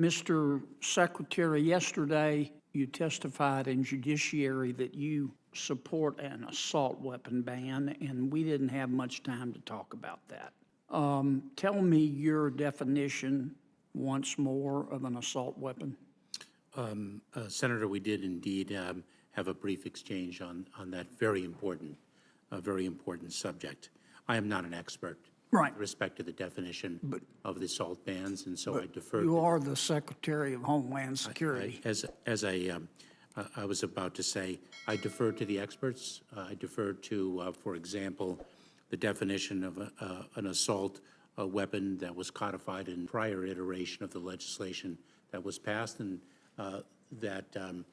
Mr. Secretary, yesterday you testified in judiciary that you support an assault weapon ban, and we didn't have much time to talk about that. Tell me your definition once more of an assault weapon. Senator, we did indeed have a brief exchange on that very important subject. I am not an expert with respect to the definition of the assault bans, and so I defer. You are the Secretary of Homeland Security. As I was about to say, I defer to the experts. I defer to, for example, the definition of an assault weapon that was codified in prior iteration of the legislation that was passed and that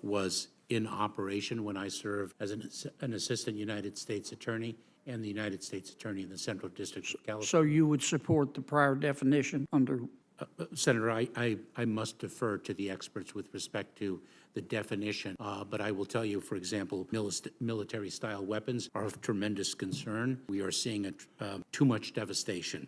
was in operation when I served as an assistant United States attorney and the United States attorney in the Central District of California. So you would support the prior definition under? Senator, I must defer to the experts with respect to the definition, but I will tell you, for example, military-style weapons are of tremendous concern. We are seeing too much devastation.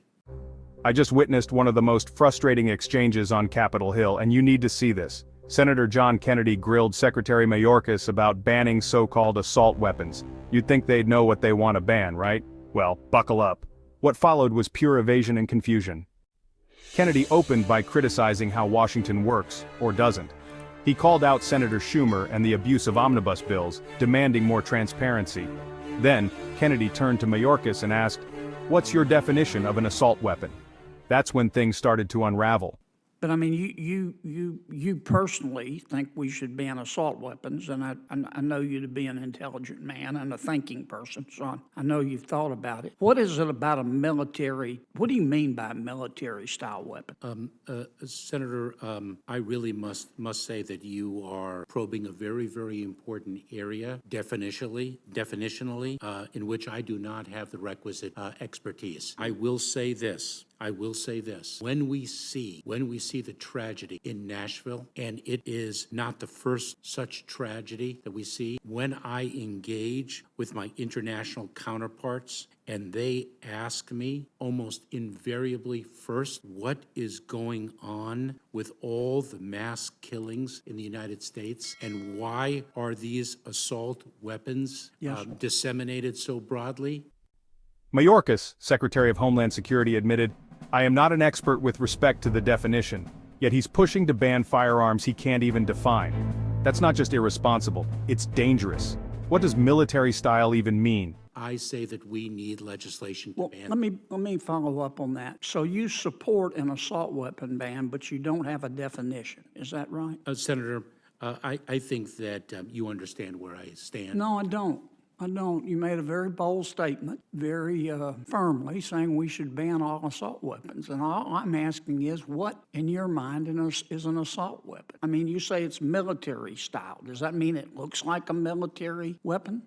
I just witnessed one of the most frustrating exchanges on Capitol Hill, and you need to see this. Senator John Kennedy grilled Secretary Mayorkas about banning so-called assault weapons. You'd think they'd know what they want to ban, right? Well, buckle up. What followed was pure evasion and confusion. Kennedy opened by criticizing how Washington works, or doesn't. He called out Senator Schumer and the abuse of omnibus bills, demanding more transparency. Then, Kennedy turned to Mayorkas and asked, "What's your definition of an assault weapon?" That's when things started to unravel. But I mean, you personally think we should ban assault weapons, and I know you to be an intelligent man and a thinking person, so I know you've thought about it. What is it about a military? What do you mean by a military-style weapon? Senator, I really must say that you are probing a very, very important area, definitionally, in which I do not have the requisite expertise. I will say this. When we see the tragedy in Nashville, and it is not the first such tragedy that we see, when I engage with my international counterparts and they ask me almost invariably first, what is going on with all the mass killings in the United States, and why are these assault weapons disseminated so broadly? Mayorkas, Secretary of Homeland Security, admitted, "I am not an expert with respect to the definition, yet he's pushing to ban firearms he can't even define. That's not just irresponsible, it's dangerous. What does military style even mean?" I say that we need legislation to ban. Let me follow up on that. So you support an assault weapon ban, but you don't have a definition. Is that right? Senator, I think that you understand where I stand. No, I don't. You made a very bold statement, very firmly, saying we should ban all assault weapons. And all I'm asking is, what, in your mind, is an assault weapon? I mean, you say it's military style. Does that mean it looks like a military weapon?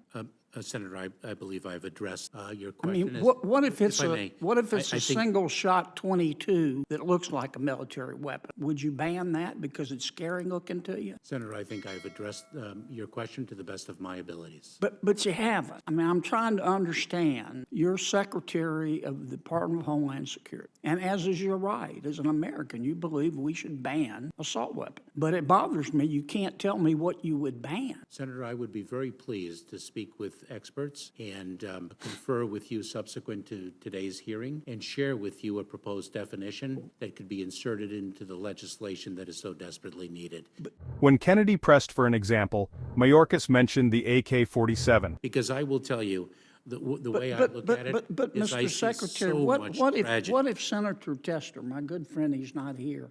Senator, I believe I've addressed your question. I mean, what if it's a single-shot .22 that looks like a military weapon? Would you ban that because it's scary looking to you? Senator, I think I've addressed your question to the best of my abilities. But you haven't. I mean, I'm trying to understand. You're Secretary of the Department of Homeland Security, and as is your right, as an American, you believe we should ban assault weapons. But it bothers me you can't tell me what you would ban. Senator, I would be very pleased to speak with experts and confer with you subsequent to today's hearing and share with you a proposed definition that could be inserted into the legislation that is so desperately needed. When Kennedy pressed for an example, Mayorkas mentioned the AK-47. Because I will tell you, the way I look at it is I Mr. see Secretary, so much tragedy. what if Senator Tester, my good friend, he's not here,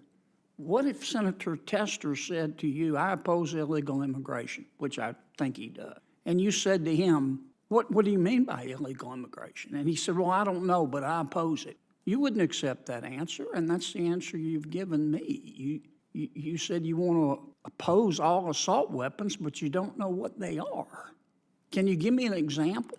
what if Senator Tester said to you, "I oppose illegal immigration," which I think he does, and you said to him, what do you mean by illegal immigration? And he said, "Well, I don't know, but I oppose it." You wouldn't accept that answer, and that's the answer you've given me. You said you want to oppose all assault weapons, but you don't know what they are. Can you give me an example?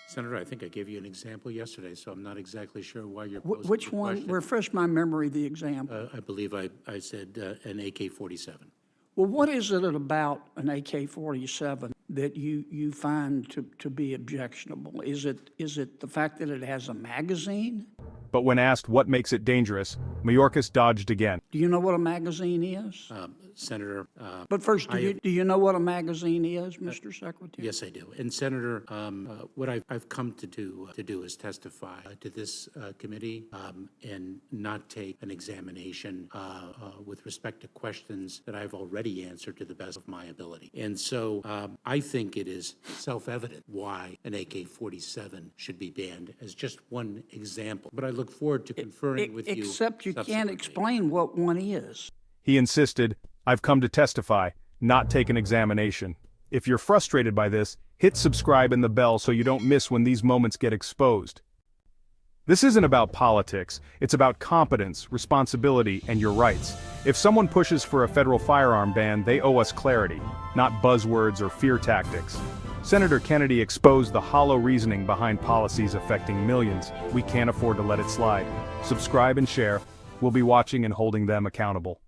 Senator, I think I gave you an example yesterday, so I'm not exactly sure why you're posing Which the one? question. Refresh my memory, the example. I believe I said an AK-47. Well, what is it about an AK-47 that you find to be objectionable? Is it the fact that it has a magazine? But when asked what makes it dangerous, Mayorkas dodged again. Do you know what a magazine is? Senator, But first, do you know what a magazine is, Mr. Secretary? yes, I do. And Senator, what I've come to do is testify to this committee and not take an examination with respect to questions that I've already answered to the best of my ability. And so I think it is self-evident why an AK-47 should be banned, as just one example. But I look forward to conferring with you. Except you can't subsequently. explain what one is. He insisted, "I've come to testify, not take an examination." If you're frustrated by this, hit subscribe and the bell so you don't miss when these moments get exposed. This isn't about politics, it's about competence, responsibility, and your rights. If someone pushes for a federal firearm ban, they owe us clarity, not buzzwords or fear tactics. Senator Kennedy exposed the hollow reasoning behind policies affecting millions. We can't afford to let it slide. Subscribe and share. We'll be watching and holding them accountable.